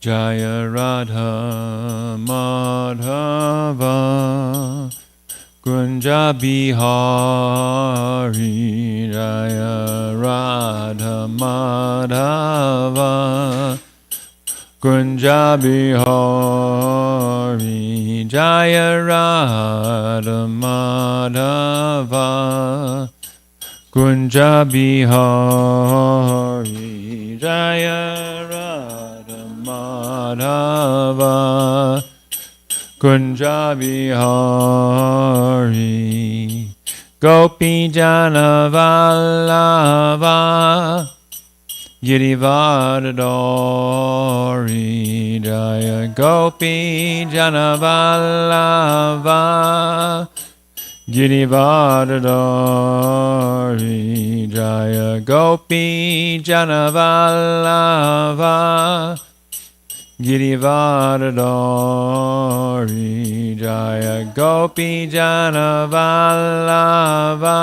Jaya Radha Madhava Kunja Bihari Jaya Radha Madhava Kunja Bihari Jaya Radha Madhava Kunja Bihari Jaya Radha Madhava Kunja Bihari Gopi Jana Vallabha Girivardhari Jaya Gopi Jana Vallabha Girivardhari Jaya Gopi Jana Vallabha Girivardhari Jaya Gopi Jana Vallabha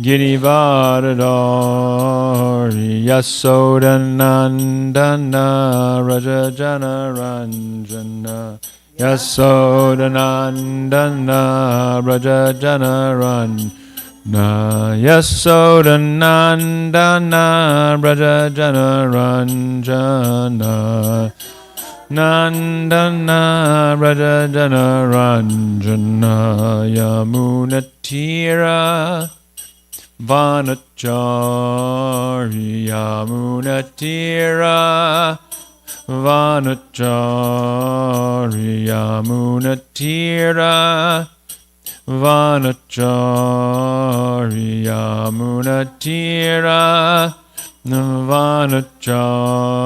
Girivardhari Yasodanandana Raja Jana Ranjana Yasodanandana Raja Jana Ranjana Yasodanandana Raja Jana Ranjana Nandana Raja Jana Ranjana Yamunatira Vanachari Yamunatira Vanachari Yamunatira Vanachari Yamunatira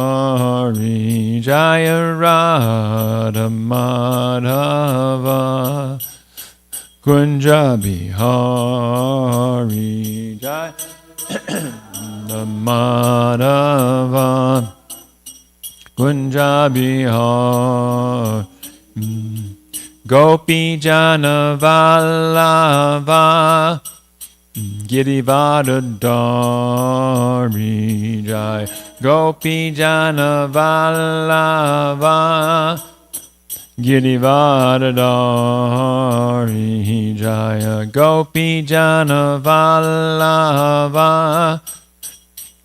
Vanachari Jaya Radha Madhava Kunja Bihari Jaya Madhava Kunja Bihari Gopi Jana Vallabha Girivardhari Jaya Gopi Jana Vallabha Girivardhari Jaya Gopi Jana Vallabha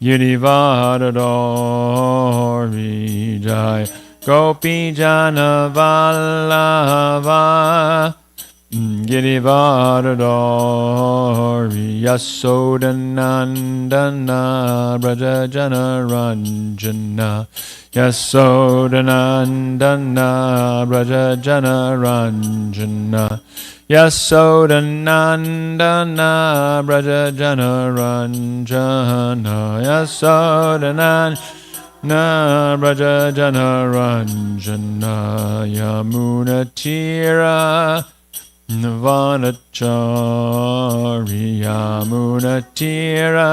Girivardhari Jaya Gopi Jana Vallabha Girivardhari Yasodanandana Braja Jana Ranjana Yasodanandana Braja Jana Ranjana Yasodanandana Braja Jana Ranjana Yasodanandana Braja Jana Ranjana Yamunatira Vanachari Yamunatira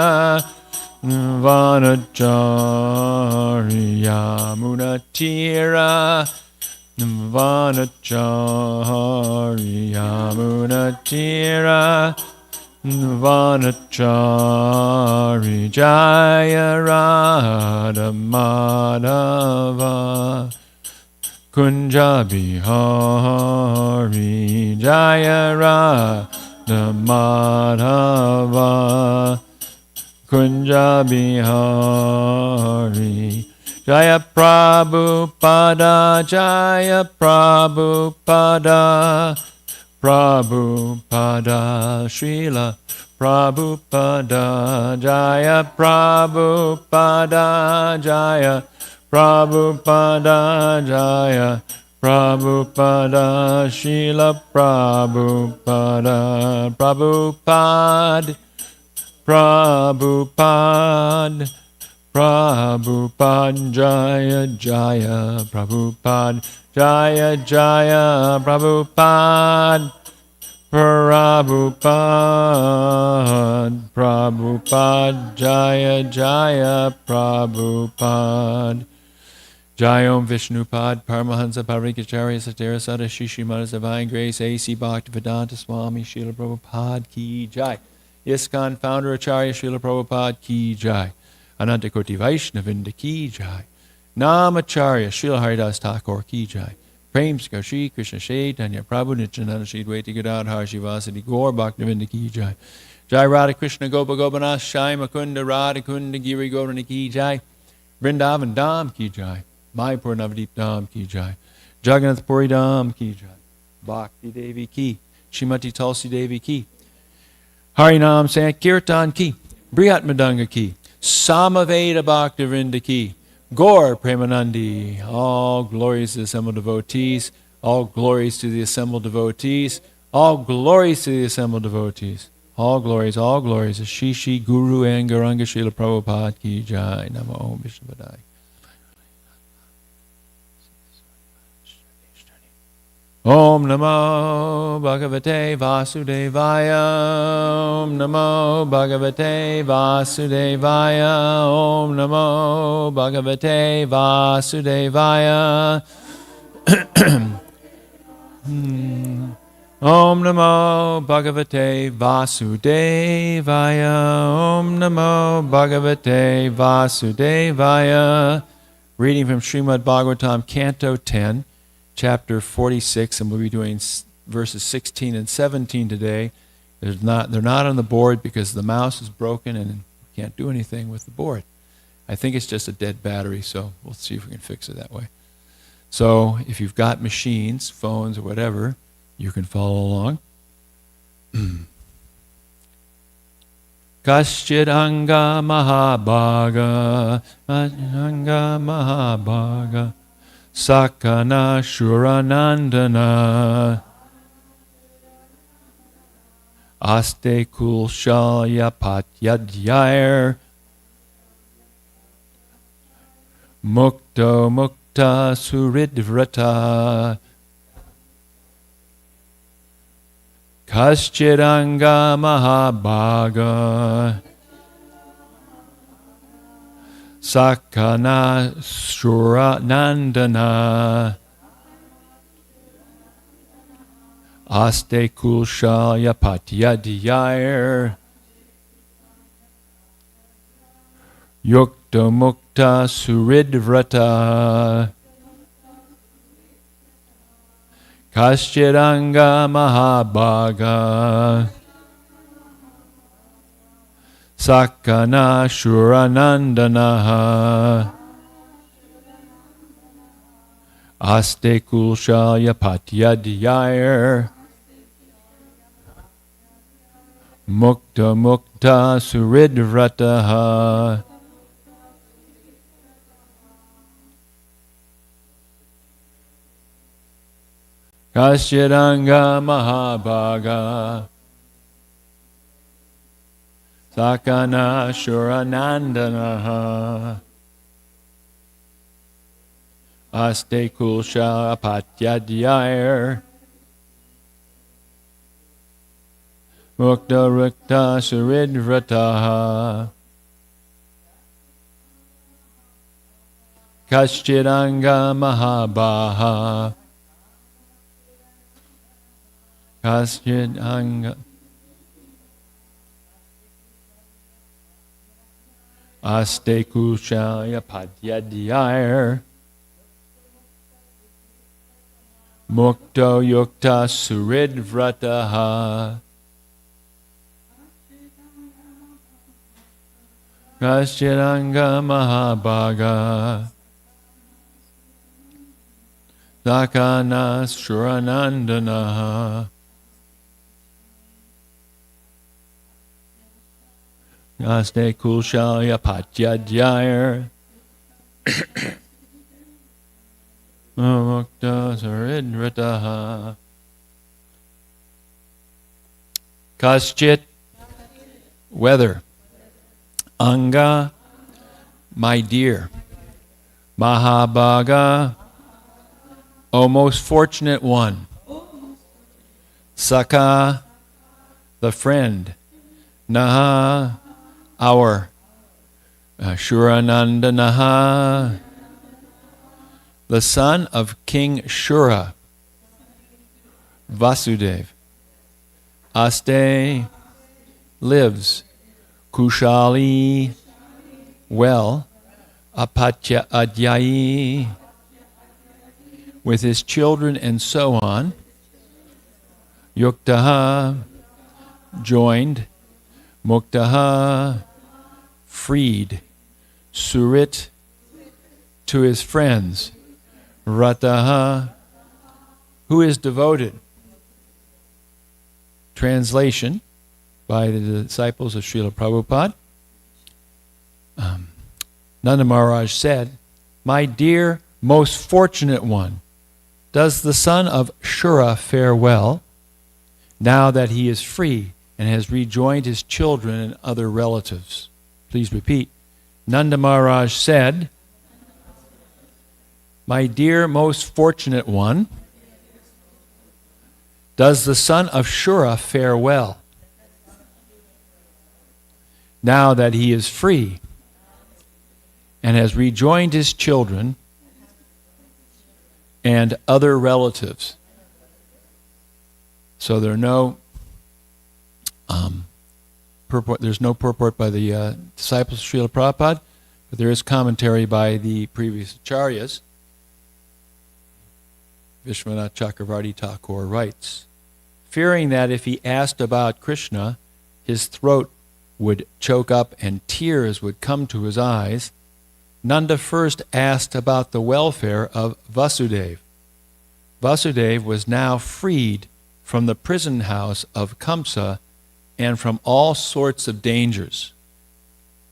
Vanachari Yamunatira Vanachari Yamunatira Vanachari Jaya Radha Madhava Kunja Bihari Jaya Radha Madhava Kunja Bihari Jaya Prabhupada Jaya Prabhupada Prabhupada Srila Prabhupada Jaya Prabhupada Jaya Prabhupada Jaya Prabhupada Srila Prabhupada Prabhupada Prabhupada Prabhupada Jaya Jaya Prabhupada Jaya Jaya Prabhupada Prabhupada Prabhupada Jaya Jaya Prabhupada Jai Om Vishnupad Paramahansa Parikacharya Satara Sada Shri Mother's Divine Grace A.C. Bhaktivedanta Swami Srila Prabhupada Ki Jai ISKCON Founder Acharya Srila Prabhupada Ki Jai Anantakoti Vaishnavinda Ki Jai Namacharya Srila Haridas Thakur Ki Jai. Prem Shri Krishna Chaitanya Prabhu Nityananda Shri Dvaita Gadadhar Shivasadi Gaur Bhaktivinoda Ki Jai. Jai Radha Krishna Gopa Gopanath Shai Makunda Radha Kunda Giri Gaurani Ki Jai. Vrindavan Dham Ki Jai. Mayapur Navadip Dham Ki Jai. Jagannath Puri Dham Ki Jai. Bhakti Devi Ki. Shrimati Tulsi Devi Ki. Harinam Sankirtan Ki. Brihat Madanga Ki. Samaveda Bhaktivinoda Ki. Gaur Premanandi. All glories to the assembled devotees. All glories to the assembled devotees. All glories to the assembled devotees. All glories, all glories. Shishi Guru and Gauranga Srila Prabhupada Ki Jai. Namo Om Vishnu Padai. Om Namo Bhagavate Vasudevaya. Om Namo Bhagavate Vasudevaya. Om Namo Bhagavate Vasudevaya. Om Namo Bhagavate Vasudevaya. Om Namo Bhagavate Vasudevaya. Reading from Srimad Bhagavatam, Canto 10. Chapter 46, and we'll be doing verses 16 and 17 today. They're not on the board because the mouse is broken and we can't do anything with the board. I think it's just a dead battery, so we'll see if we can fix it that way. So if you've got machines, phones, or whatever, you can follow along. Kaschid Anga Mahabhaga, Anga Mahabhaga. Sakana Shuranandana Aste Kulshalya Patyadyair Mukto Mukta Suridvrata Kaschidanga Mahabhaga Sakana Suranandana Aste Kulshalya Patyadyair Yukta Mukta Suridvrata Kaschidanga Mahabhaga Sakana Shuranandana Aste Kulshalya Patyadyair Mukta Mukta Suridvrataha Kaschidanga Mahabhaga Sakana Shuranandana Aste Kulsha Patyadyair Mukta Rukta Suridvrataha Kaschidanga Mahabhaga Kaschidanga Aste Kulshalya Patyadyair Mukto Yukta Suridvrataha Kaschidanga Mahabhaga Sakana Shuranandana Aste Kulshalya Patyadyair Mukta Suridvrataha Kaschit whether Anga my dear Mahabhaga O most fortunate one Saka the friend Naha our Shuranandanaha the son of King Shura Vasudev Aste lives Kushali well apatya adhyayi, with his children and so on, yuktaha, joined, muktaha, freed, surit, to his friends, rataha, who is devoted. Translation by the disciples of Srila Prabhupada. Nanda Maharaj said, "My dear, most fortunate one, does the son of Shura fare well, now that he is free and has rejoined his children and other relatives?" Please repeat. Nanda Maharaj said, "My dear, most fortunate one, does the son of Shura fare well, now that he is free and has rejoined his children and other relatives?" So there are no purport. There's no purport by the disciples of Srila Prabhupada, but there is commentary by the previous acharyas. Vishwanath Chakravarti Thakur writes, fearing that if he asked about Krishna, his throat would choke up and tears would come to his eyes, Nanda first asked about the welfare of Vasudeva. Vasudeva was now freed from the prison house of Kamsa and from all sorts of dangers.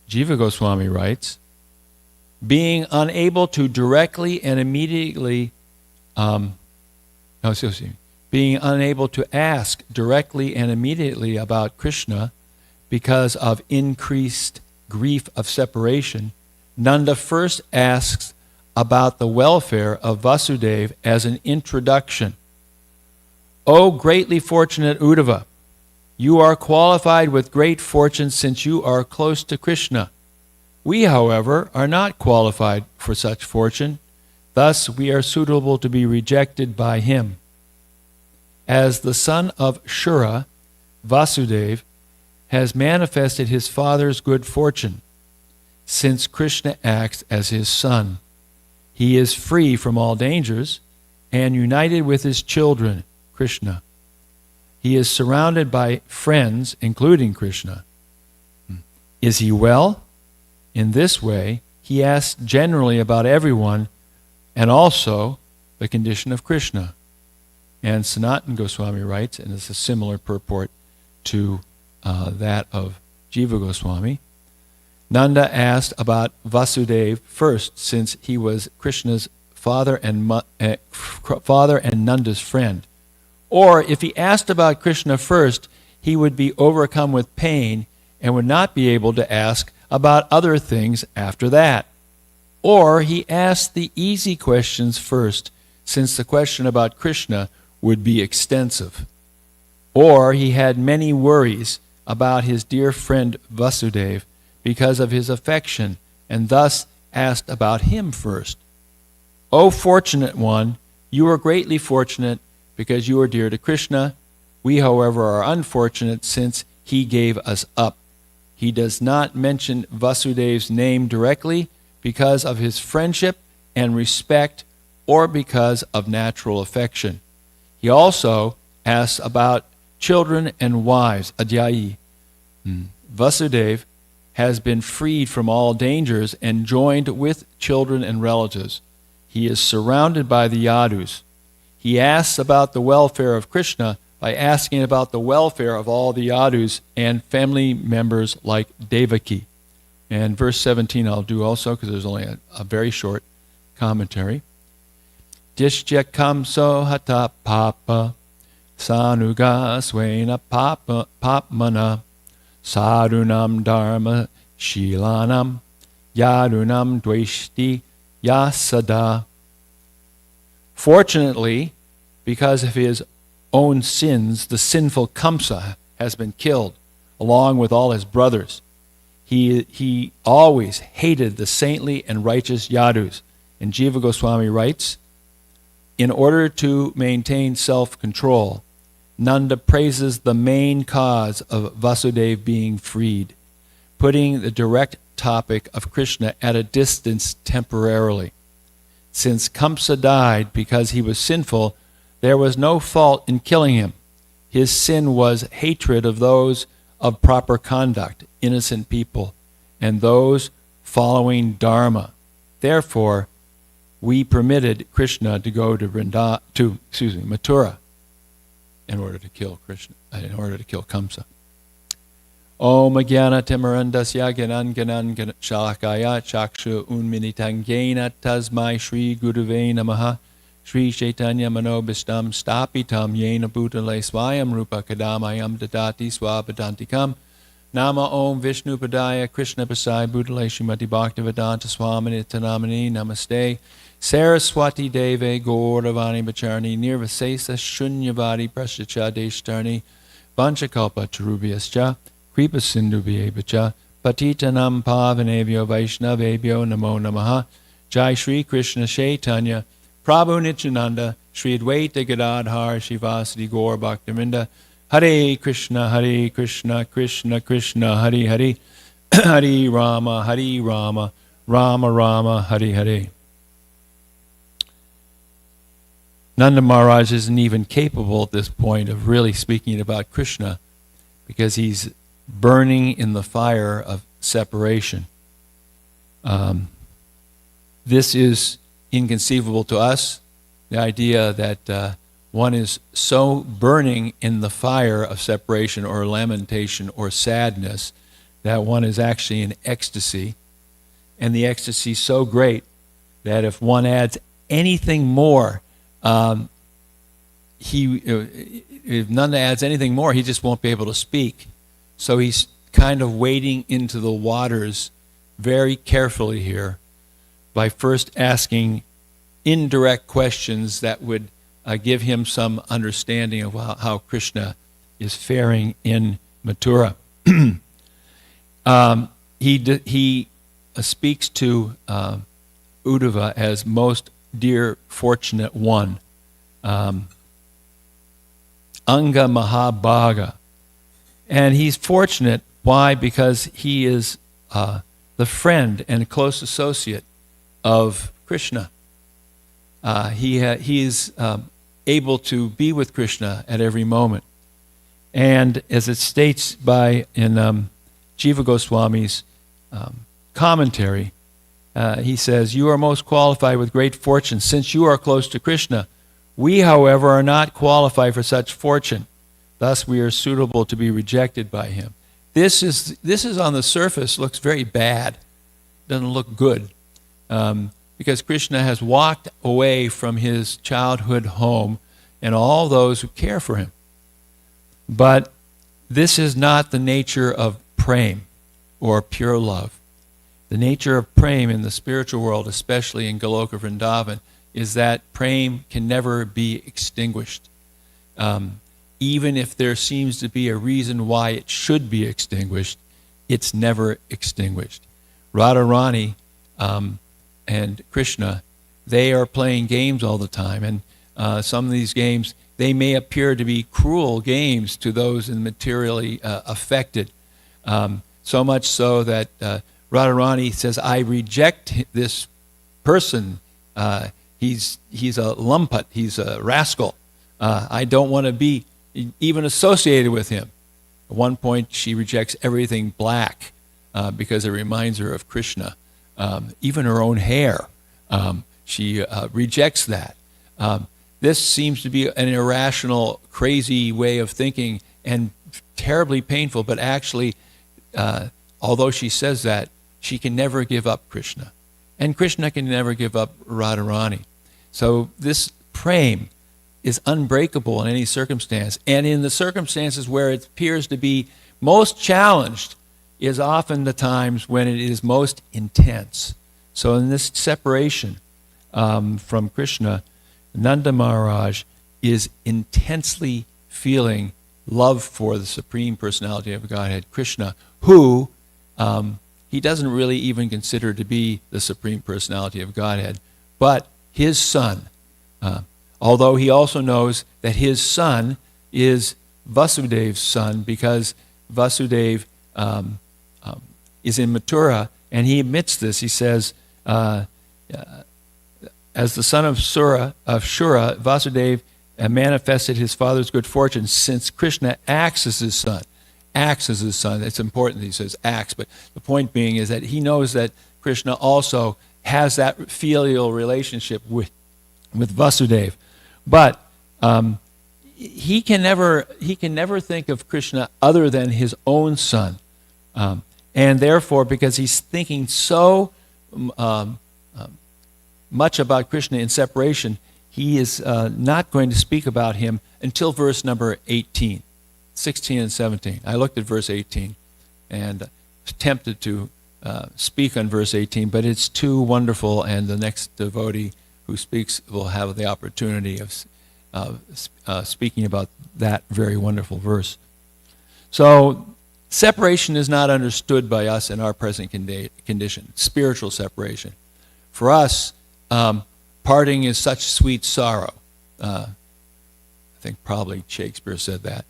Jiva Goswami writes, being unable to directly and immediately, being unable to ask directly and immediately about Krishna because of increased grief of separation, Nanda first asks about the welfare of Vasudeva as an introduction. O greatly fortunate Uddhava, you are qualified with great fortune since you are close to Krishna. We, however, are not qualified for such fortune. Thus, we are suitable to be rejected by him. As the son of Shura, Vasudeva has manifested his father's good fortune, since Krishna acts as his son. He is free from all dangers and united with his children, Krishna. He is surrounded by friends, including Krishna. Is he well? In this way, he asks generally about everyone and also the condition of Krishna. And Sanatana Goswami writes, and it's a similar purport to that of Jiva Goswami, Nanda asked about Vasudeva first, since he was Krishna's father and Nanda's friend. Or if he asked about Krishna first, he would be overcome with pain and would not be able to ask about other things after that. Or he asked the easy questions first, since the question about Krishna would be extensive. Or he had many worries about his dear friend Vasudeva because of his affection, and thus asked about him first. O fortunate one, you are greatly fortunate because you are dear to Krishna. We, however, are unfortunate since he gave us up. He does not mention Vasudeva's name directly because of his friendship and respect or because of natural affection. He also asks about children and wives, adhyayi. Vasudeva has been freed from all dangers and joined with children and relatives. He is surrounded by the yadus. He asks about the welfare of Krishna by asking about the welfare of all the yadus and family members like Devaki. And verse 17 I'll do also because there's only a very short commentary. Dishya kamso hata papa sanuga swena papmana sadunam dharma shilanam yadunam dveshti yasada. Fortunately, because of his own sins, the sinful Kamsa has been killed, along with all his brothers. He always hated the saintly and righteous Yadus. And Jiva Goswami writes, in order to maintain self-control, Nanda praises the main cause of Vasudeva being freed, putting the direct topic of Krishna at a distance temporarily. Since Kamsa died because he was sinful, there was no fault in killing him. His sin was hatred of those of proper conduct, innocent people, and those following Dharma. Therefore, we permitted Krishna to go to Mathura in order to kill Kamsa. Om Jnana Timirandasya Gyanan Shalakaya Chakshu Unminitangena Tasmai Shri Guruve Namaha Shri Chaitanya Manobishtam Stapitam Yena Bhutale Swayam Rupa Kadamayam Dadati Swapadantikam Nama Om Vishnu Padaya Krishna Pasai Bhutale Srimati Bhaktivedanta Swamini Tanamani Namaste Saraswati Deve Gauravani Bacharni Nirvasesa Shunyavadi Prashacha Deshtarni Vanchakalpa Charubhyascha Kripa Sindhu Vyevacha Patitanam Pavanebhyo Vaishnavebhyo Namo Namaha Jai Shri Krishna Chaitanya Prabhu Nityananda Shri Advaita Gadadhar Shivasadi Gaur Bhaktivinoda Hare Krishna Krishna Krishna Hare Hare Hare Rama Rama Rama Hare Hare. Nanda Maharaj isn't even capable at this point of really speaking about Krishna because he's burning in the fire of separation. This is inconceivable to us, the idea that one is so burning in the fire of separation or lamentation or sadness that one is actually in ecstasy, and the ecstasy so great that if one adds anything more, if Nanda adds anything more, he just won't be able to speak. So he's kind of wading into the waters very carefully here by first asking indirect questions that would give him some understanding of how Krishna is faring in Mathura. He speaks to Uddhava as most dear fortunate one, Anga Mahabhaga. And he's fortunate. Why? Because he is the friend and close associate of Krishna. He is able to be with Krishna at every moment. And as it states in Jiva Goswami's commentary, he says, "You are most qualified with great fortune, since you are close to Krishna. We, however, are not qualified for such fortune. Thus, we are suitable to be rejected by him." This is on the surface looks very bad. Doesn't look good, because Krishna has walked away from his childhood home and all those who care for him. But this is not the nature of prem or pure love. The nature of prem in the spiritual world, especially in Goloka Vrindavan, is that prem can never be extinguished. Even if there seems to be a reason why it should be extinguished, it's never extinguished. Radharani and Krishna, they are playing games all the time, and some of these games, they may appear to be cruel games to those materially affected. So much so that Radharani says, "I reject this person. He's a lumpet. He's a rascal. I don't want to be even associated with him." At one point, she rejects everything black because it reminds her of Krishna. Even her own hair, she rejects that. This seems to be an irrational, crazy way of thinking and terribly painful, but actually, although she says that, she can never give up Krishna. And Krishna can never give up Radharani. So this prem is unbreakable in any circumstance. And in the circumstances where it appears to be most challenged is often the times when it is most intense. So in this separation from Krishna, Nanda Maharaj is intensely feeling love for the Supreme Personality of Godhead, Krishna, who he doesn't really even consider to be the Supreme Personality of Godhead, but his son. Although he also knows that his son is Vasudev's son, because Vasudev is in Mathura And he admits this. He says, as the son of Shura, Vasudeva manifested his father's good fortune, since Krishna acts as his son. Acts as his son. It's important that he says acts, but the point being is that he knows that Krishna also has that filial relationship with Vasudeva. But he can never think of Krishna other than his own son. And therefore, because he's thinking so much about Krishna in separation, he is not going to speak about him until verse number 18, 16 and 17. I looked at verse 18 and was tempted to speak on verse 18, but it's too wonderful, and the next devotee who speaks will have the opportunity of speaking about that very wonderful verse. So separation is not understood by us in our present condition, spiritual separation. For us, parting is such sweet sorrow. I think probably Shakespeare said that.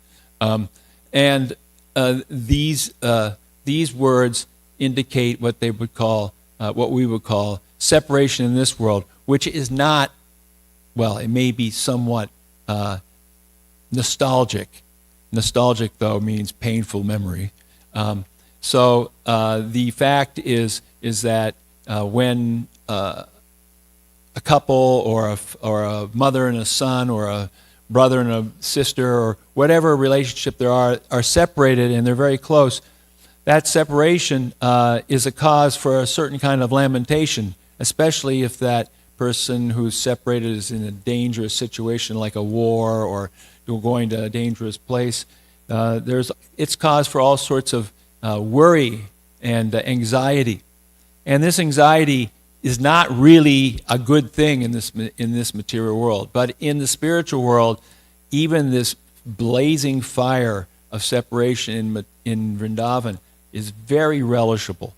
And these words indicate what they would call, what we would call separation in this world, which is not, well, it may be somewhat nostalgic. Nostalgic, though, means painful memory. So the fact is that when a couple or a mother and a son or a brother and a sister or whatever relationship there are separated and they're very close, that separation is a cause for a certain kind of lamentation, especially if that person who's separated is in a dangerous situation like a war or going to a dangerous place. It's cause for all sorts of worry and anxiety. And this anxiety is not really a good thing in this material world. But in the spiritual world, even this blazing fire of separation in Vrindavan is very relishable.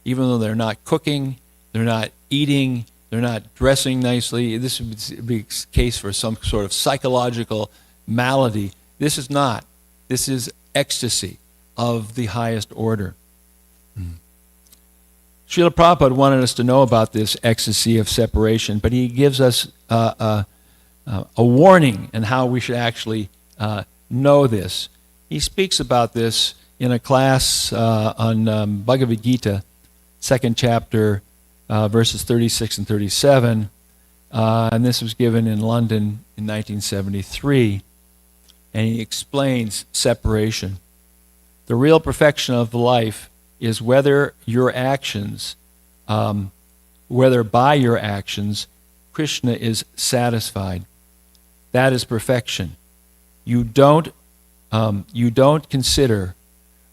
Even though they're not cooking, they're not eating, they're not dressing nicely. This would be a case for some sort of psychological malady. This is not. This is ecstasy of the highest order. Srila Prabhupada wanted us to know about this ecstasy of separation, but he gives us a warning on how we should actually know this. He speaks about this in a class on Bhagavad Gita, 2nd chapter, verses 36 and 37, and this was given in London in 1973, and he explains separation. The real perfection of life is whether your actions, whether by your actions, Krishna is satisfied. That is perfection. You don't consider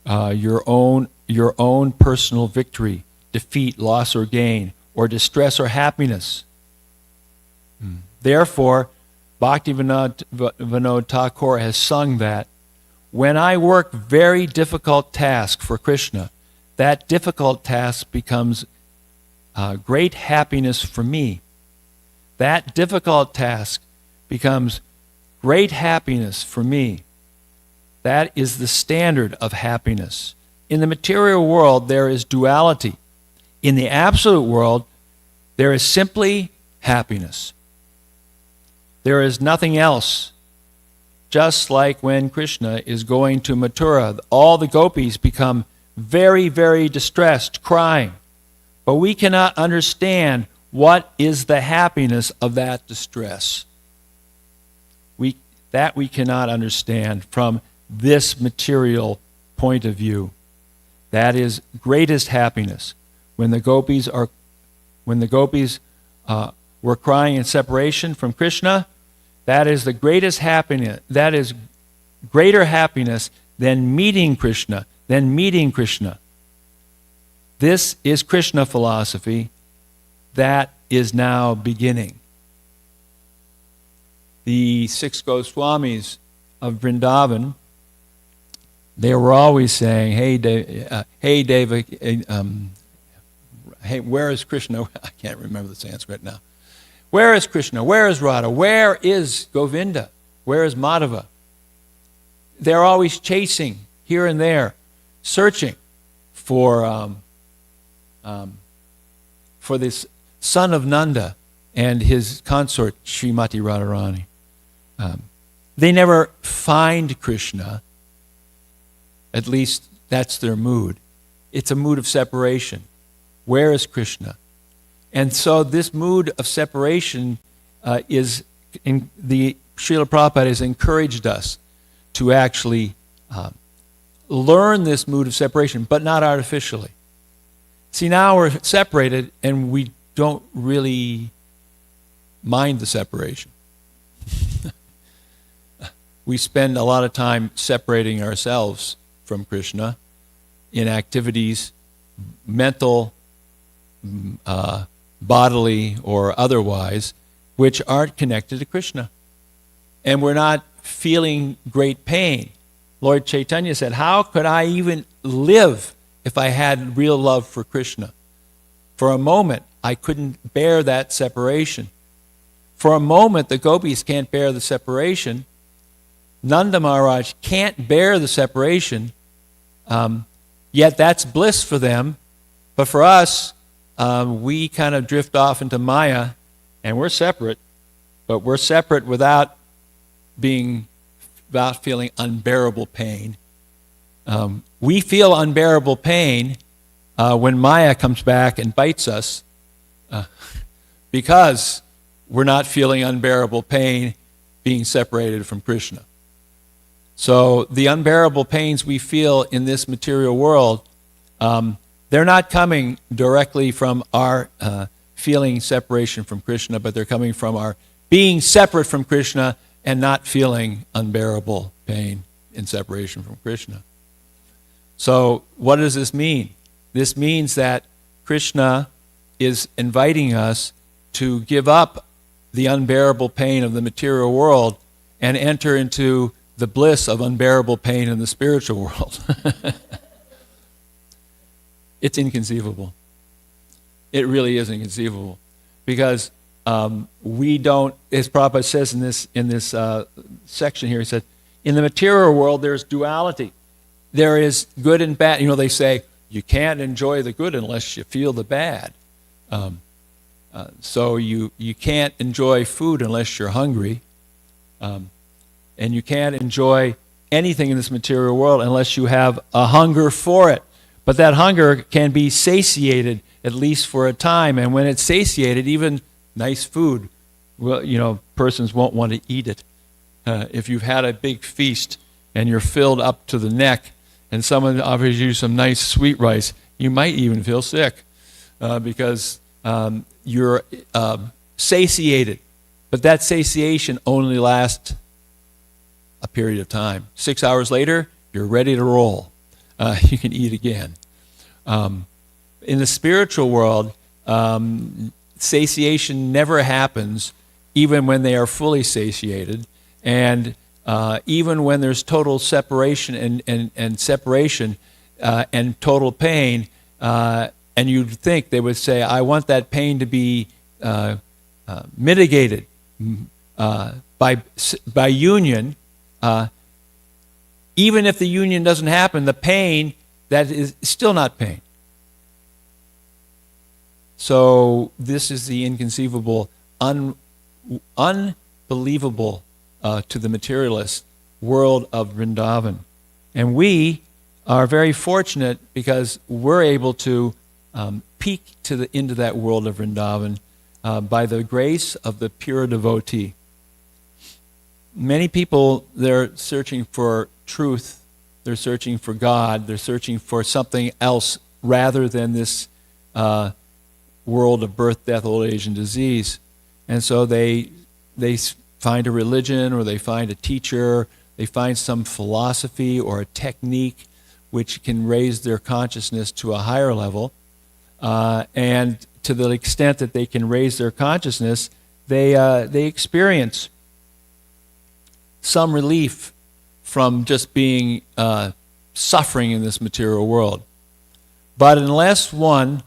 your own personal victory, defeat, loss, or gain, or distress or happiness. Therefore, Bhaktivinoda Thakur has sung that when I work very difficult task for Krishna, that difficult task becomes great happiness for me. That difficult task becomes great happiness for me. That is the standard of happiness. In the material world, there is duality. In the absolute world, there is simply happiness. There is nothing else. Just like when Krishna is going to Mathura, all the gopis become very, very distressed, crying. But we cannot understand what is the happiness of that distress. We cannot understand from this material point of view. That is greatest happiness. When the gopis were crying in separation from Krishna, that is the greatest happiness. That is greater happiness than meeting Krishna. This is Krishna philosophy that is now beginning. The 6 Goswamis of Vrindavan, they were always saying, hey, Deva, hey, where is Krishna? I can't remember the Sanskrit now. Where is Krishna? Where is Radha? Where is Govinda? Where is Madhava? They're always chasing here and there, searching for for this son of Nanda and his consort Srimati Radharani. They never find Krishna. At least that's their mood. It's a mood of separation. Where is Krishna? And so this mood of separation is in the Srila Prabhupada has encouraged us to actually learn this mood of separation, but not artificially. See, now we're separated and we don't really mind the separation. We spend a lot of time separating ourselves from Krishna in activities, mental, bodily, or otherwise, which aren't connected to Krishna. And we're not feeling great pain. Lord Chaitanya said, how could I even live if I had real love for Krishna? For a moment, I couldn't bear that separation. For a moment, the gopis can't bear the separation. Nanda Maharaj can't bear the separation, yet that's bliss for them. But for us, we kind of drift off into Maya, and we're separate, but we're separate without feeling unbearable pain. We feel unbearable pain when Maya comes back and bites us because we're not feeling unbearable pain being separated from Krishna. So the unbearable pains we feel in this material world, they're not coming directly from our feeling separation from Krishna, but they're coming from our being separate from Krishna and not feeling unbearable pain in separation from Krishna. So what does this mean? This means that Krishna is inviting us to give up the unbearable pain of the material world and enter into the bliss of unbearable pain in the spiritual world. It's inconceivable. It really is inconceivable. Because we don't, as Prabhupada says in this section here, he said, in the material world there's duality. There is good and bad. You know, they say, you can't enjoy the good unless you feel the bad. So you can't enjoy food unless you're hungry. And you can't enjoy anything in this material world unless you have a hunger for it. But that hunger can be satiated, at least for a time. And when it's satiated, even nice food, well, you know, persons won't want to eat it. If you've had a big feast and you're filled up to the neck and someone offers you some nice sweet rice, you might even feel sick because you're satiated. But that satiation only lasts a period of time. 6 hours later, you're ready to roll. You can eat again. In the spiritual world, satiation never happens, even when they are fully satiated, and even when there's total separation and separation and total pain. And you'd think they would say, I want that pain to be mitigated by union. Even if the union doesn't happen, the pain, that is still not pain. So this is the inconceivable, unbelievable to the materialist world of Vrindavan. And we are very fortunate because we're able to peek into that world of Vrindavan by the grace of the pure devotee. Many people, they're searching for truth, they're searching for God, they're searching for something else rather than this world of birth, death, old age, and disease. And so they find a religion, or they find a teacher, they find some philosophy or a technique which can raise their consciousness to a higher level. And to the extent that they can raise their consciousness, they experience some relief from just being suffering in this material world. But unless one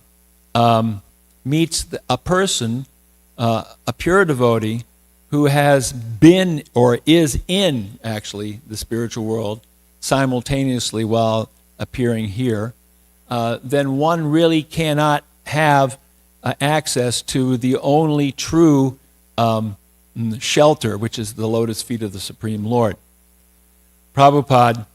meets a person, a pure devotee, who has been or is in, actually, the spiritual world simultaneously while appearing here, then one really cannot have access to the only true shelter, which is the lotus feet of the Supreme Lord. Prabhupada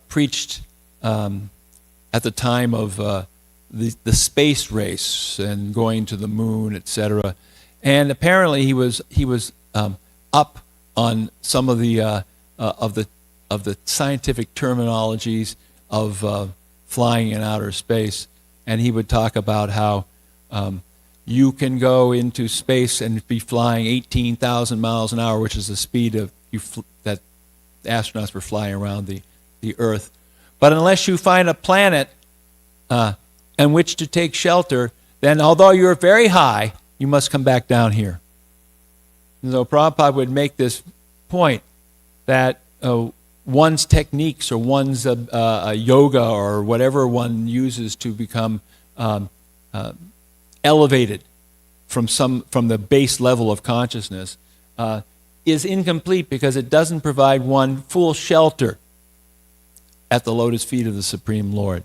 preached at the time of the space race and going to the moon, etc. And apparently he was up on some of the scientific terminologies of flying in outer space, and he would talk about how you can go into space and be flying 18,000 miles an hour, which is the speed of that astronauts were flying around the Earth. But unless you find a planet in which to take shelter, then although you're very high, you must come back down here. And so Prabhupada would make this point that one's techniques or one's yoga or whatever one uses to become elevated from the base level of consciousness is incomplete because it doesn't provide one full shelter at the lotus feet of the Supreme Lord.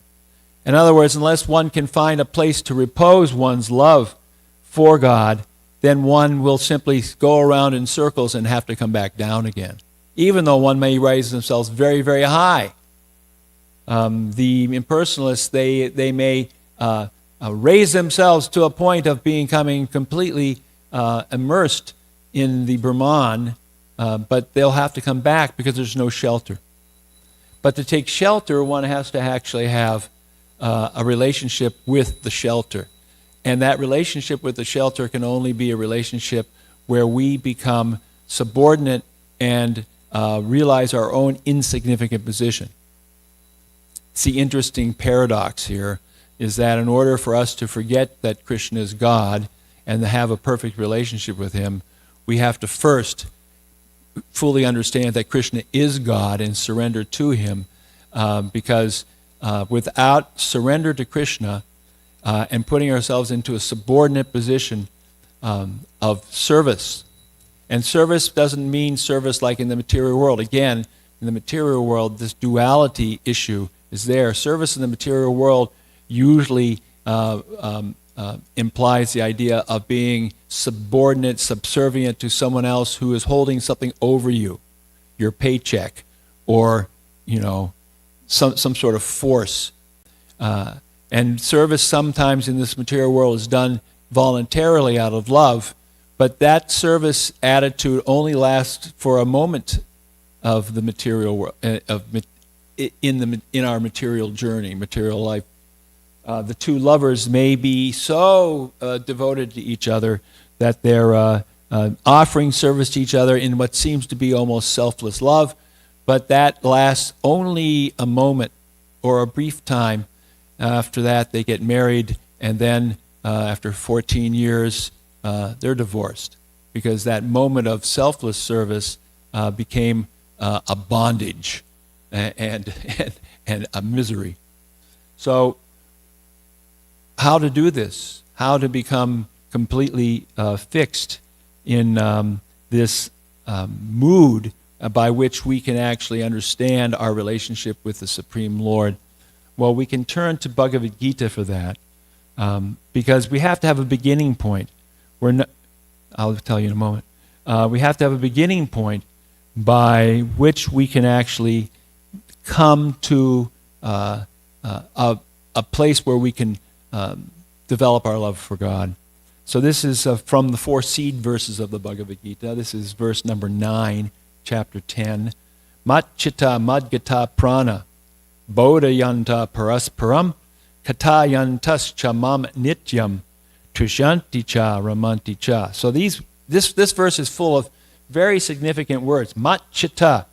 In other words, unless one can find a place to repose one's love for God, then one will simply go around in circles and have to come back down again, even though one may raise themselves very, very high. The impersonalists, they may raise themselves to a point of becoming completely immersed in the Brahman, but they'll have to come back because there's no shelter. But to take shelter, one has to actually have a relationship with the shelter. And that relationship with the shelter can only be a relationship where we become subordinate and realize our own insignificant position. It's the interesting paradox here is that in order for us to forget that Krishna is God and to have a perfect relationship with him, we have to first fully understand that Krishna is God and surrender to him, because without surrender to Krishna and putting ourselves into a subordinate position of service, and service doesn't mean service like in the material world. Again, in the material world, this duality issue is there. Service in the material world usually implies the idea of being subordinate, subservient to someone else who is holding something over you, your paycheck, or some sort of force. And service sometimes in this material world is done voluntarily out of love, but that service attitude only lasts for a moment of the material world, in our material journey, material life. The two lovers may be so devoted to each other that they're offering service to each other in what seems to be almost selfless love, but that lasts only a moment or a brief time. After that, they get married, and then after 14 years, they're divorced, because that moment of selfless service became a bondage and a misery. So, how to do this? How to become completely fixed in this mood by which we can actually understand our relationship with the Supreme Lord? Well, we can turn to Bhagavad Gita for that, because we have to have a beginning point. I'll tell you in a moment. We have to have a beginning point by which we can actually come to a place where we can develop our love for God. So this is from the 4 seed verses of the Bhagavad Gita. This is verse number 9, chapter 10. Matchita madgata prana bodhayanta parasparam katayantas chamam nityam tushanti cha ramanti cha. So this verse is full of very significant words. Matchita.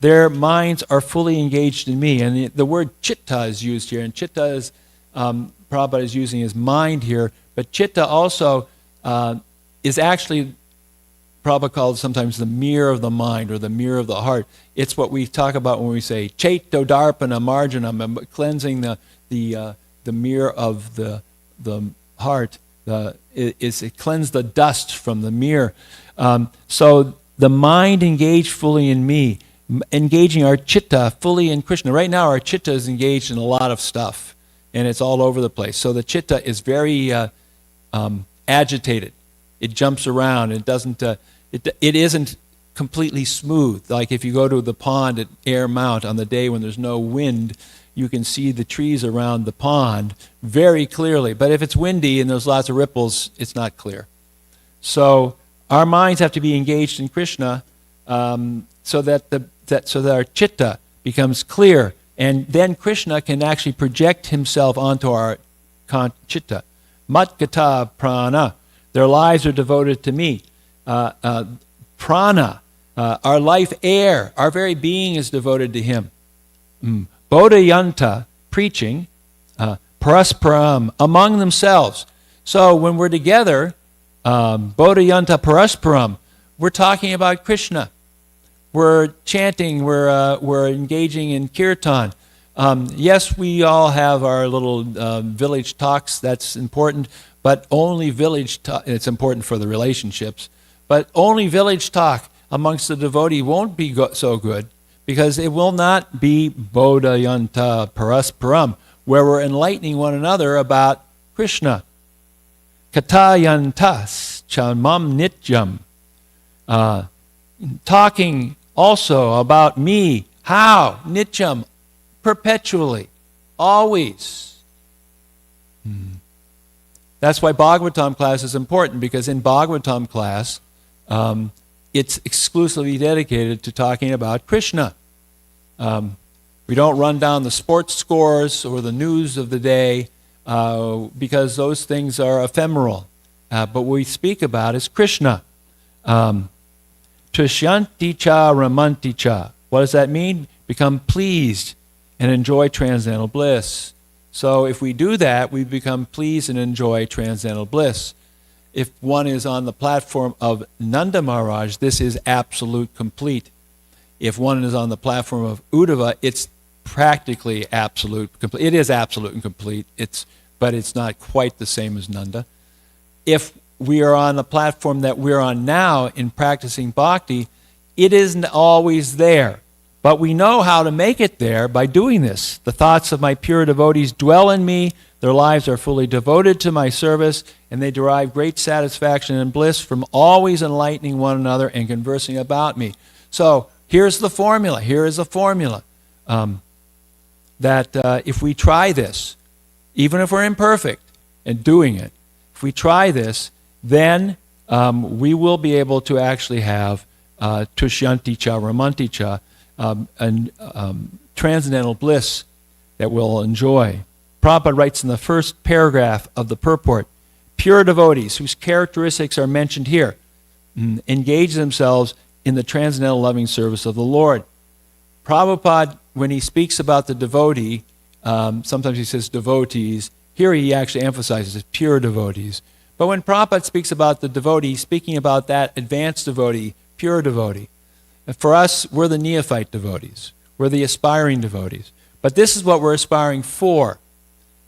Their minds are fully engaged in me. And the word chitta is used here. And chitta is, Prabhupada is using his mind here. But chitta also is actually, Prabhupada calls sometimes the mirror of the mind or the mirror of the heart. It's what we talk about when we say chaito darpana marjanam, cleansing the mirror of the heart. It cleansed the dust from the mirror. So the mind engaged fully in me, engaging our chitta fully in Krishna. Right now our chitta is engaged in a lot of stuff. and it's all over the place. So the chitta is very agitated. It jumps around. It doesn't. It isn't completely smooth. Like if you go to the pond at Air Mount on the day when there's no wind, you can see the trees around the pond very clearly. But if it's windy and there's lots of ripples, it's not clear. So our minds have to be engaged in Krishna, so that our chitta becomes clear, and then Krishna can actually project himself onto our chitta. Matkata prana, their lives are devoted to me. Prana, our life air, our very being is devoted to him. Bodhayanta, preaching, parasparam, among themselves. So when we're together, Bodhayanta parasparam, we're talking about Krishna. We're chanting, we're engaging in kirtan. Yes, we all have our little village talks, that's important, but only village talk, it's important for the relationships, but only village talk amongst the devotee won't be so good, because it will not be bodhayanta parasparam, where we're enlightening one another about Krishna. Katayantas chamam nityam, talking also about me. How? Nityam, perpetually, always. That's why Bhagavatam class is important, because in Bhagavatam class, it's exclusively dedicated to talking about Krishna. We don't run down the sports scores or the news of the day, because those things are ephemeral. But what we speak about is Krishna. Tushyanti cha ramanti cha. What does that mean? Become pleased and enjoy transcendental bliss. So if we do that, we become pleased and enjoy transcendental bliss. If one is on the platform of Nanda Maharaj, this is absolute complete. If one is on the platform of Uddhava, it's practically absolute complete. It is absolute and complete, but it's not quite the same as Nanda. If we are on the platform that we're on now in practicing bhakti, it isn't always there. But we know how to make it there by doing this. The thoughts of my pure devotees dwell in me, their lives are fully devoted to my service, and they derive great satisfaction and bliss from always enlightening one another and conversing about me. So here's the formula. Here is the formula. That if we try this, even if we're imperfect in doing it, if we try this, then we will be able to actually have tushyanti cha ramanti cha, transcendental bliss that we'll enjoy. Prabhupada writes in the first paragraph of the purport, pure devotees whose characteristics are mentioned here engage themselves in the transcendental loving service of the Lord. Prabhupada, when he speaks about the devotee, sometimes he says devotees. Here he actually emphasizes pure devotees. But when Prabhupada speaks about the devotee, he's speaking about that advanced devotee, pure devotee. And for us, we're the neophyte devotees. We're the aspiring devotees. But this is what we're aspiring for.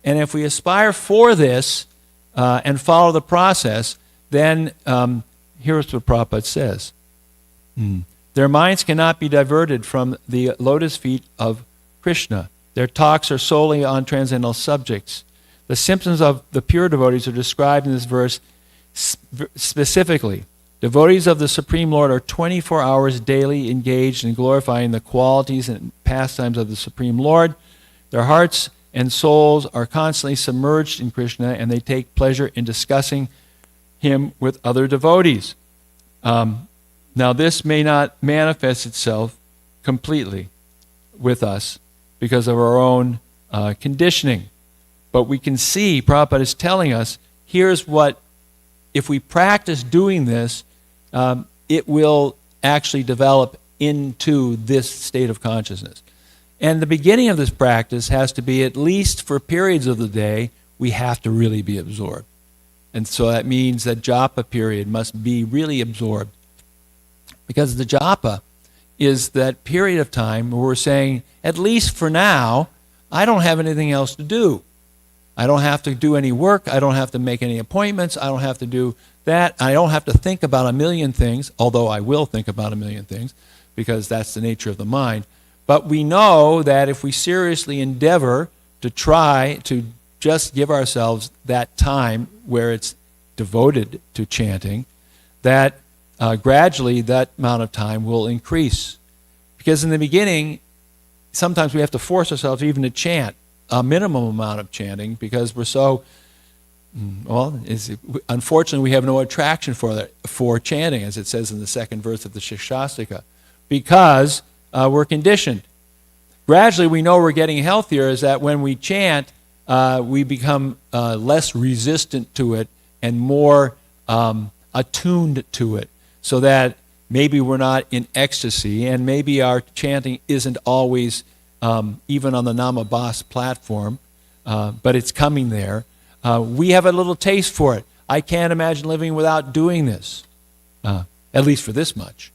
And if we aspire for this and follow the process, then here's what Prabhupada says. Their minds cannot be diverted from the lotus feet of Krishna. Their talks are solely on transcendental subjects. The symptoms of the pure devotees are described in this verse specifically. Devotees of the Supreme Lord are 24 hours daily engaged in glorifying the qualities and pastimes of the Supreme Lord. Their hearts and souls are constantly submerged in Krishna, and they take pleasure in discussing him with other devotees. Now, this may not manifest itself completely with us because of our own conditioning. But we can see, Prabhupada is telling us, here's what, if we practice doing this, it will actually develop into this state of consciousness. And the beginning of this practice has to be, at least for periods of the day, we have to really be absorbed. And so that means that japa period must be really absorbed. Because the japa is that period of time where we're saying, at least for now, I don't have anything else to do. I don't have to do any work. I don't have to make any appointments. I don't have to do that. I don't have to think about a million things, although I will think about a million things, because that's the nature of the mind. But we know that if we seriously endeavor to try to just give ourselves that time where it's devoted to chanting, that gradually that amount of time will increase. Because in the beginning, sometimes we have to force ourselves even to chant a minimum amount of chanting because we're so, unfortunately we have no attraction for chanting, as it says in the second verse of the Shikshastika, because we're conditioned. Gradually we know we're getting healthier is that when we chant, we become less resistant to it and more attuned to it, so that maybe we're not in ecstasy, and maybe our chanting isn't always even on the Namabas platform, but it's coming there. We have a little taste for it. I can't imagine living without doing this, at least for this much.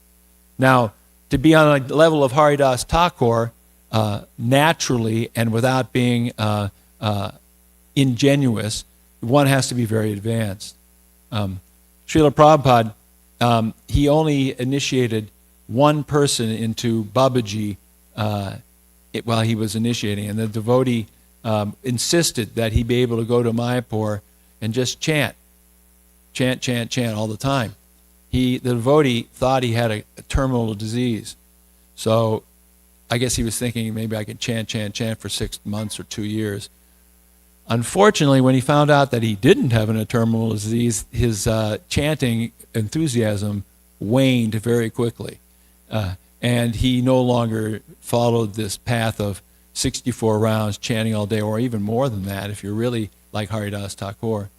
Now, to be on a level of Haridas Thakur, naturally and without being ingenuous, one has to be very advanced. Srila Prabhupada, he only initiated one person into Babaji while he was initiating, and the devotee insisted that he be able to go to Mayapur and just chant all the time. The devotee thought he had a terminal disease, so I guess he was thinking maybe I could chant for 6 months or 2 years. Unfortunately, when he found out that he didn't have a terminal disease, his chanting enthusiasm waned very quickly. And he no longer followed this path of 64 rounds chanting all day, or even more than that if you're really like Haridas Thakur.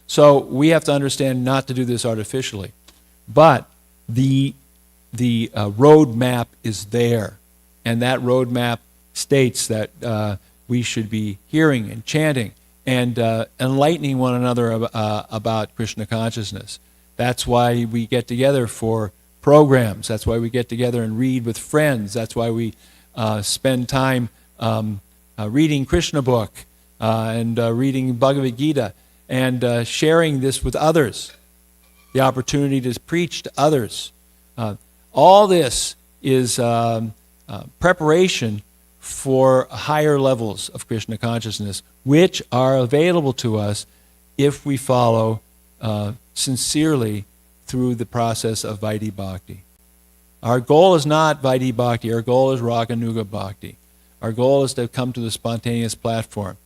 So we have to understand not to do this artificially. But the roadmap is there. And that roadmap states that we should be hearing and chanting and enlightening one another about Krishna consciousness. That's why we get together for programs. That's why we get together and read with friends. That's why we spend time reading Krishna book and reading Bhagavad Gita and sharing this with others. The opportunity to preach to others. All this is preparation for higher levels of Krishna consciousness, which are available to us if we follow sincerely through the process of Vaidhi Bhakti. Our goal is not Vaidhi Bhakti, our goal is Raganuga Bhakti. Our goal is to come to the spontaneous platform.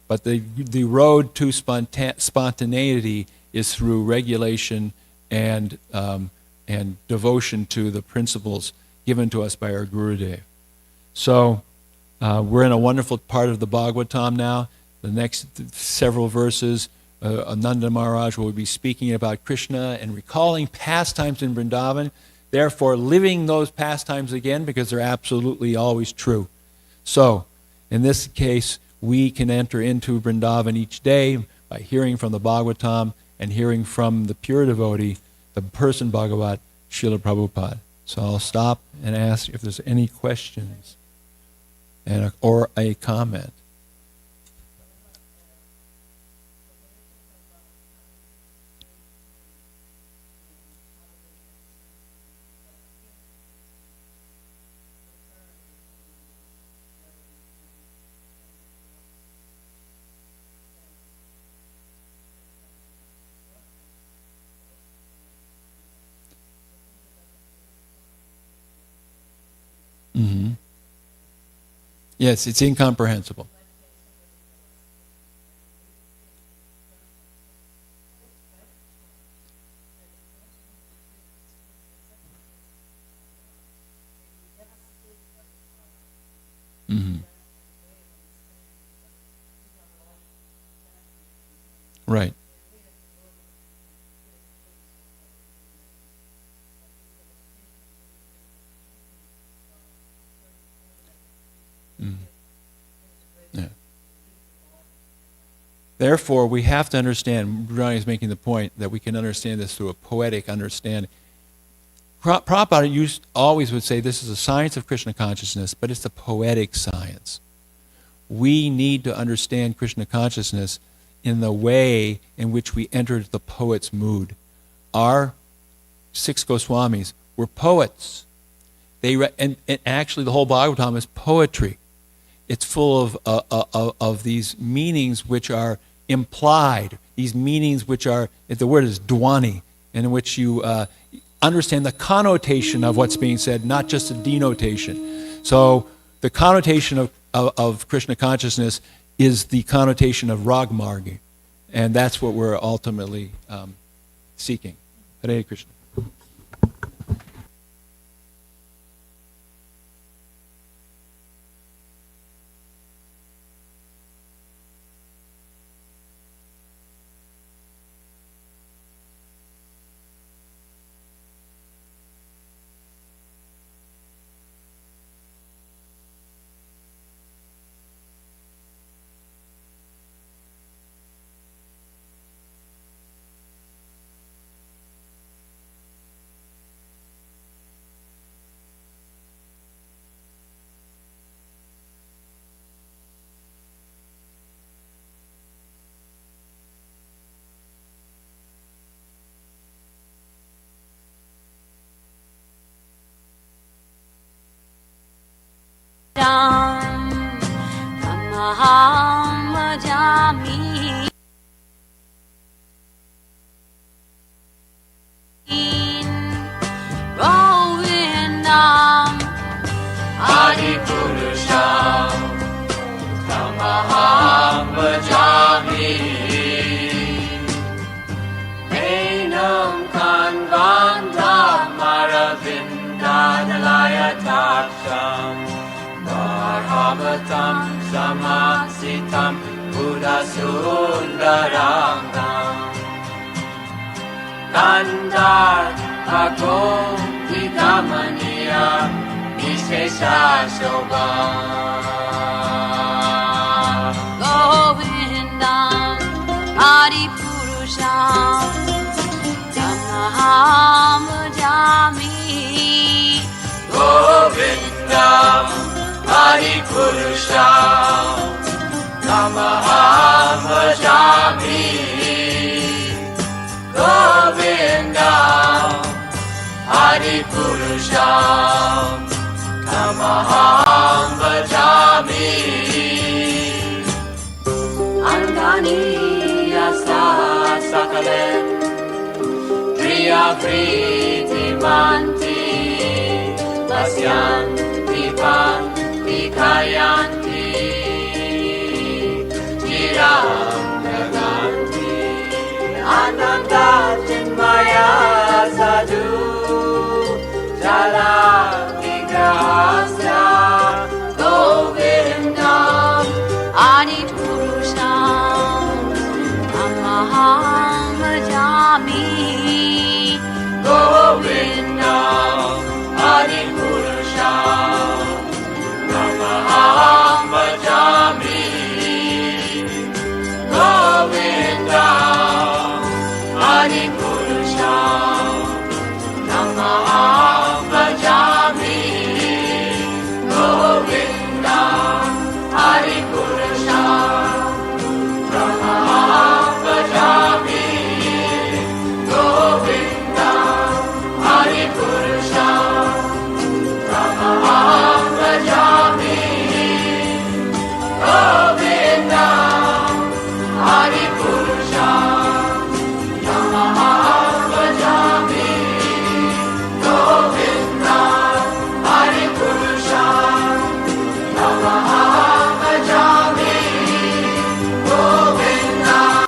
But the road to spontaneity is through regulation and devotion to the principles given to us by our Gurudev. So we're in a wonderful part of the Bhagavatam now. The next several verses, Nanda Maharaj will be speaking about Krishna and recalling pastimes in Vrindavan, therefore living those pastimes again because they're absolutely always true. So, in this case, we can enter into Vrindavan each day by hearing from the Bhagavatam and hearing from the pure devotee, the person Bhagavat, Srila Prabhupada. So I'll stop and ask if there's any questions or a comment. Mm-hmm. Yes, it's incomprehensible. Mm-hmm. Right. Mm. Yeah. Therefore, we have to understand, Ronnie is making the point that we can understand this through a poetic understanding. Prabhupada always would say this is a science of Krishna consciousness, but it's a poetic science. We need to understand Krishna consciousness in the way in which we enter the poet's mood. Our 6 Goswamis were poets. And actually the whole Bhagavatam is poetry. it's full of these meanings which are implied, these meanings which are, the word is dwani, in which you understand the connotation of what's being said, not just a denotation. So the connotation of Krishna consciousness is the connotation of ragmargi, and that's what we're ultimately seeking. Hare Krishna. Samasitam Buddha Sundarangam Kandar Agom Vikamaniya Vishesha Shobha Govindam Adipurusham Tamaham Jami Govindam Adipurusham Tamaham Jami Govindam Adipurusham Tamaham Jami Angani Yasa Sakalen Kriya Priti Manti Pasyanti Pan Vikayanti Chiram Naganti Ananda Chinmaya Sadhu Jala Vigrahasya Govindam Adipurusham Amaham Jami Govindam Adipurusham Amaham Jami Govindam Adipurusham Namaham Jami Govindam Adipurusham Namaham Jami Govindam Adipurusham Namaham Jami Govindam Adipurusham Namaham Jami Govindam Adipurusham Namaham Jami Govindam.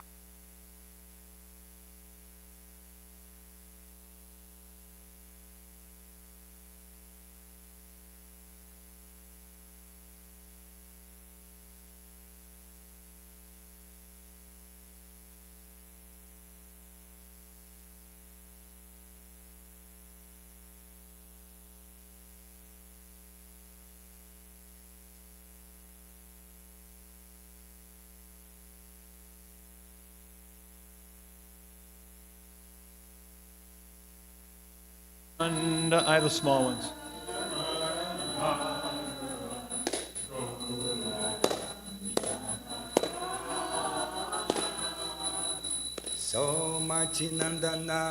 And I have the small ones. Somachinandana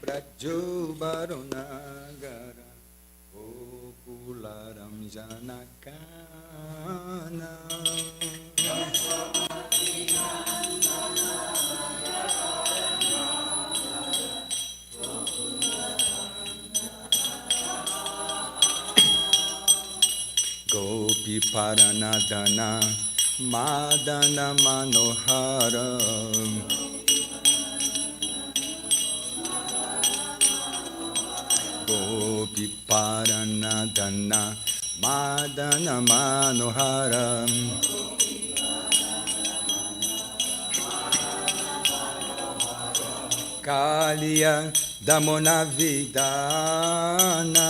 Brajo Barunagara Gokularam Janakana. Gopi Paranadana Madana Manohara Gopi Paranadana Madana Manohara Kaliya Damona Vidana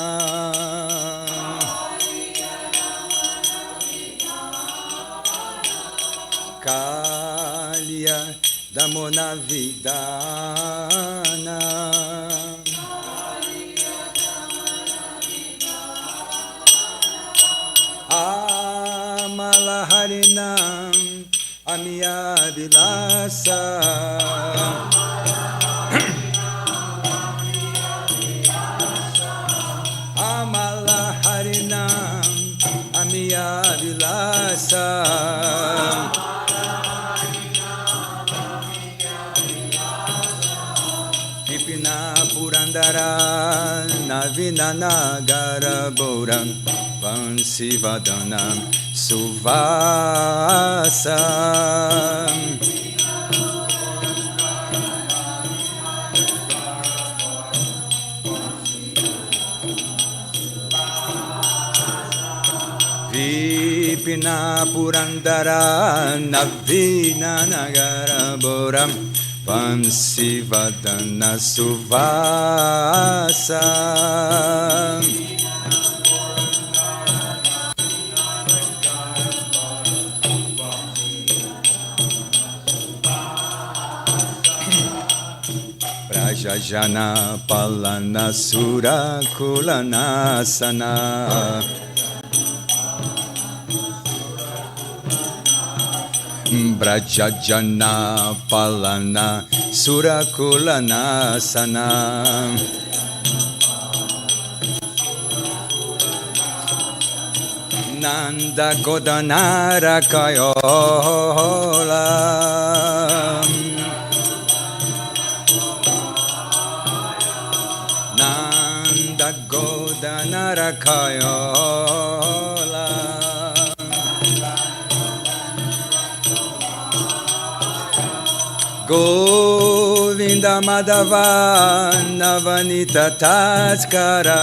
Kaliya Damona Vidana Amalaharina Amiya Vilasa Amalaharina Amiya Vilasa Vipina Purandara Navina Nagara Boram Vansivadana Suvasa Vipina Purandara Navina Nagara Boram Vansivadana Suvasa Prajajana Palana Sura Kulanasana Brajajana Palana Surakulanasana Nanda Godanara Kayola Nanda Godanara Kayola Govinda Madhava Navanita Taskara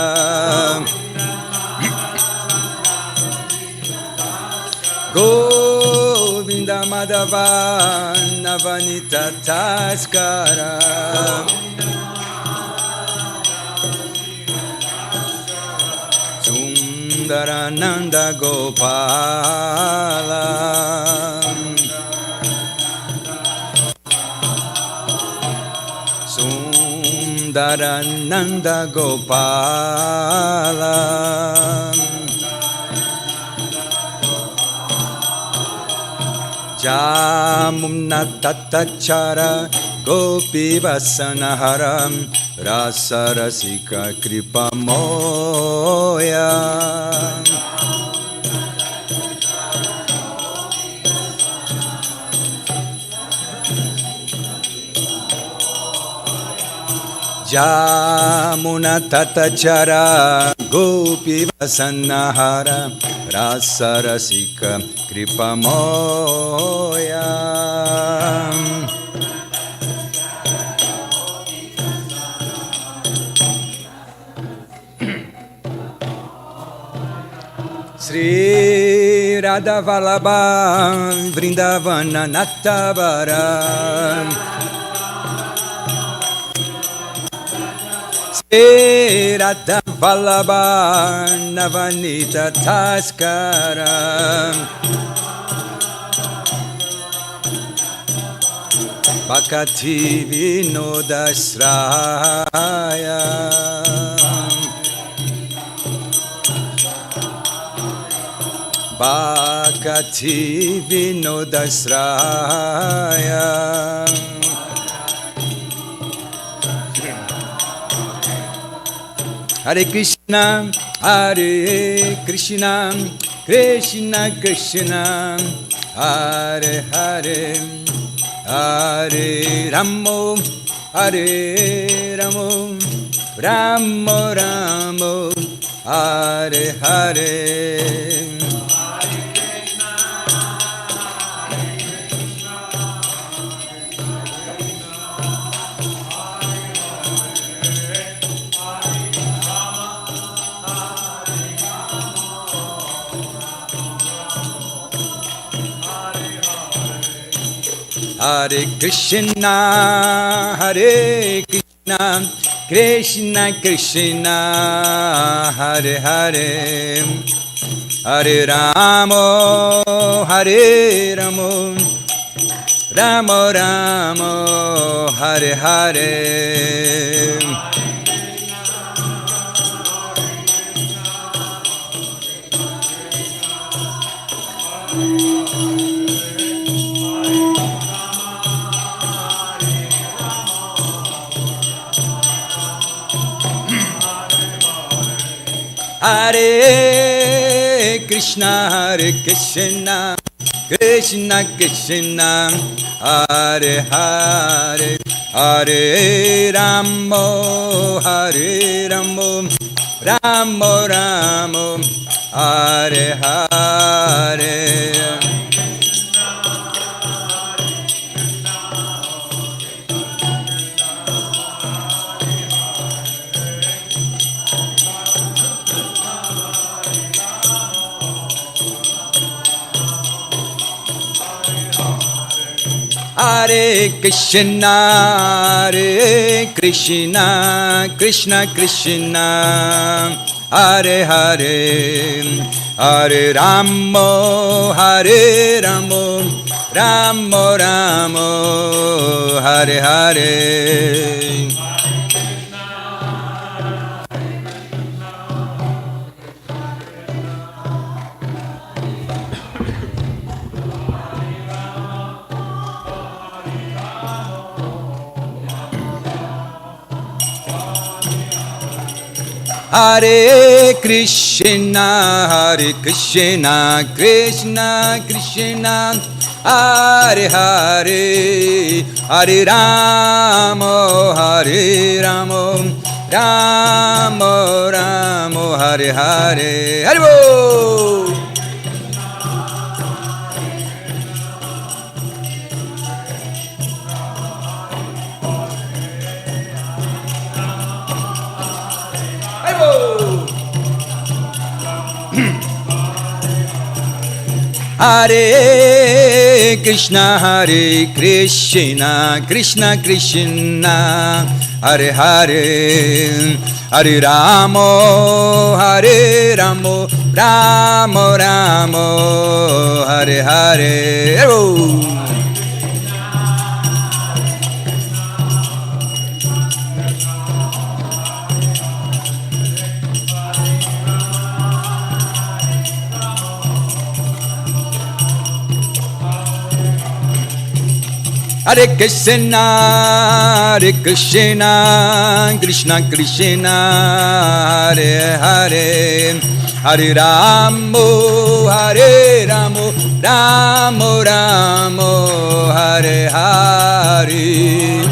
Govinda Madhava Navanita Taskara Sundarananda Gopala Sundarananda Gopala Jamuna Tatachara Gopi Vasanaharam Rasa Rasika Kripa Moya Jamuna Tatachara Gopi Vasanahara Rasa Rasika Kripa Moya Sri Radha Vallabha Vrindavana Nattabara Radha Vallabha Navanita Taskara Bhakati Vinodasraya Bhakati Vinodasraya Hare Krishna, Hare Krishna, Krishna Krishna, Hare Hare, Hare Ramo, Hare Ramo, Ramo Ramo, Hare Hare. Hare Krishna, Hare Krishna, Krishna Krishna, Hare Hare, Hare Ramo, Hare Ramo, Ramo Ramo, Hare Hare. Hare Krishna, Hare Krishna, Krishna Krishna, Hare Hare, Hare Ramo, Hare Ramo, Ramo Ramo, Hare Hare. Hare Krishna, Hare Krishna, Krishna Krishna, Hare Hare, Hare Ramo, Hare Ramo, Ramo Ramo, Hare Hare. Hare Krishna, Hare Krishna, Krishna Krishna, Hare Hare, Hare Ramo, Hare Ramo, Ramo Ramo, Hare Hare. Hare Bol. Hare Krishna, Hare Krishna, Krishna Krishna, Hare Hare, Hare Ramo, Hare Ramo, Ramo Ramo, Hare Hare. Hare Krishna, Hare Krishna, Krishna Krishna, Hare Hare, Hare Ramo, Hare Ramo, Ramo Ramo, Hare Hare.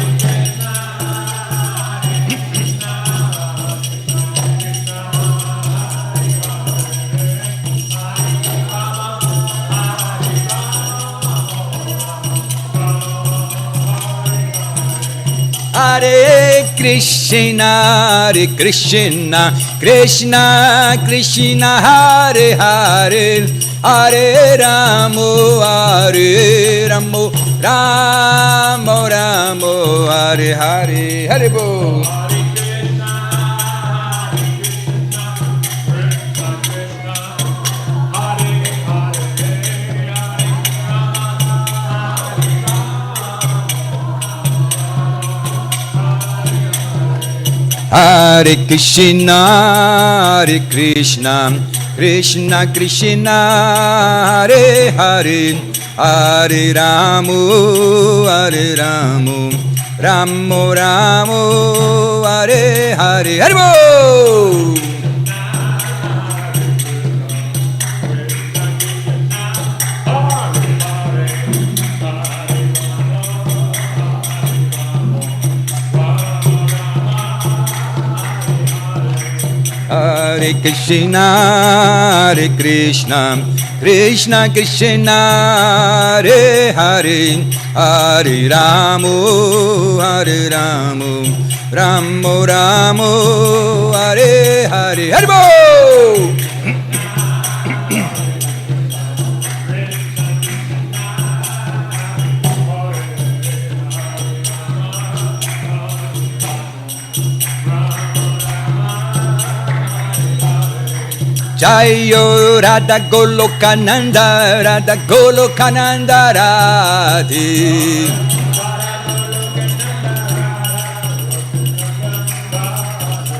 Hare Krishna, Hare Krishna, Krishna Krishna, Hare Hare, Hare Ramo, Hare Ramo, Ramo Ramo, Hare Hare. Hare Bol. Hare Krishna, Hare Krishna, Krishna Krishna, Hare Hare, Hare Ramo, Hare Ramo, Ramo Ramo, Hare Hare. Hare Bol. Hare Krishna, Krishna Krishna, Hare Hare, Hare Ramo, Ramo Ramo, Hare Hare, Hare Bo! Jayo Radha Goloka Nanda, Radha Goloka Nanda Radhe.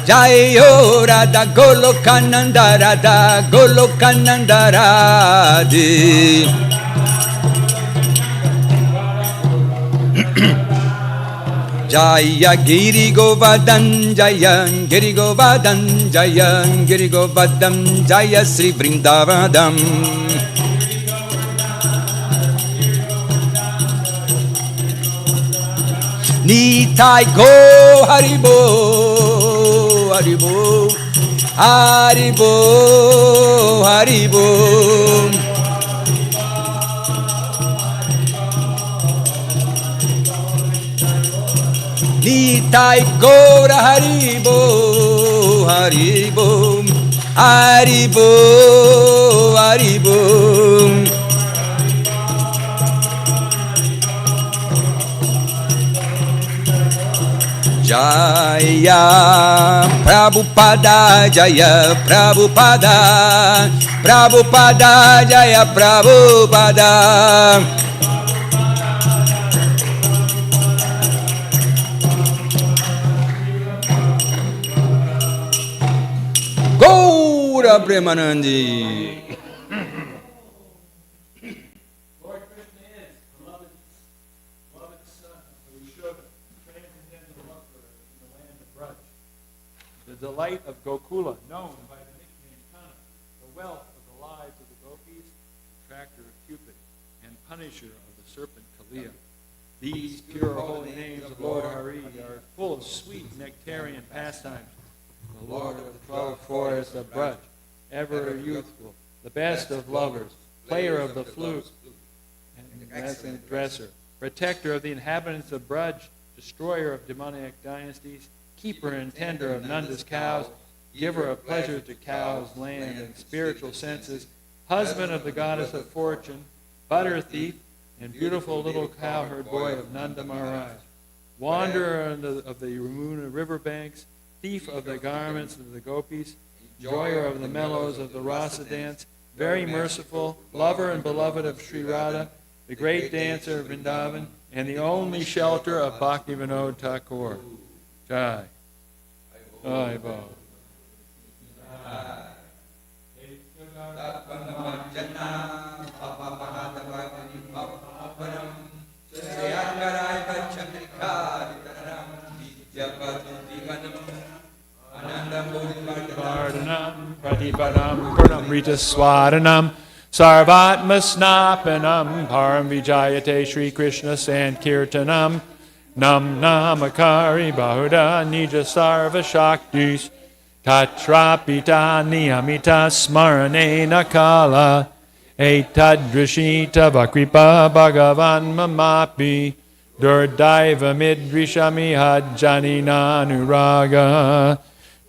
Jayo Radha Goloka Nanda, Radha Goloka Nanda Radhe. Jaya Giri Govardhan Jaya Giri Govardhan Jaya Giri Govardhan Jaya Sri Vrindavadam. Nitai Go Haribo Haribo Haribo Haribo. Nitai Gora Haribo, Haribo, Haribo, Haribo. Jaya Prabhupada, Jaya Prabhupada, Prabhupada, Jaya Prabhupada. Gaura Premanandi. Lord Krishna is beloved son of Yashoda, transcendental lover in the land of Braj. The delight of Gokula, known by the nickname Kana, the wealth of the lives of the gopis, attractor of Cupid, and punisher of the serpent Kalia. These pure holy names of Lord Hari are full of sweet nectarian pastimes. The Lord of the 12 forests of Braj, ever youthful, the best of lovers, player of the flute, and excellent dresser, protector of the inhabitants of Braj, destroyer of demoniac dynasties, keeper and tender of Nanda's cows, giver of pleasure to cows, land, and spiritual senses, husband of the goddess of fortune, butter thief, and beautiful little cowherd boy of Nanda Maharaj, wanderer of the Yamuna riverbanks, thief of the garments of the gopis, enjoyer of the mellows of the rasa dance, very merciful, lover and beloved of Sri Radha, the great dancer of Vrindavan, and the only shelter of Bhaktivinoda Thakur. Jai. Jai Bhava. Pratipadaam Purnam Rita Swadanam Sarvatma Snapanam Param Vijayate Sri Krishna Sankirtanam Nam Namakari Bahuda Nija Sarva Shaktis Tatrapita Niyamita Smarane Nakala Etadrishita Vakripa Bhagavan Mamapi Durdaiva Midrishami Hajjani Nanuraga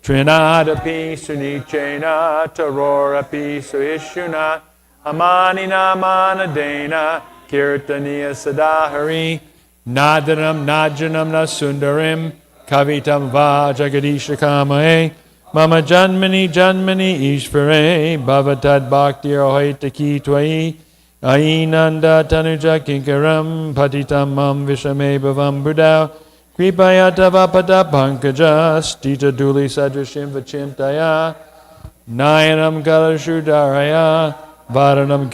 Trinadapi Sunichena Tarorapi Suishuna Amanina Manadena Kirtaniya Sadahari Nadanam Najanam Nasundarim Kavitam Va Jagadisha Kamae Mama Janmani Janmani Ishvare Bhavatad Bhakti Rohaitaki Twai Ainanda Tanuja Kinkaram Patitam Mam Vishame Bhavam Budao Kripayata Vapada Pankaja Stita Duli Sadrashim Vachintaya Nayanam Galashudaraya Varanam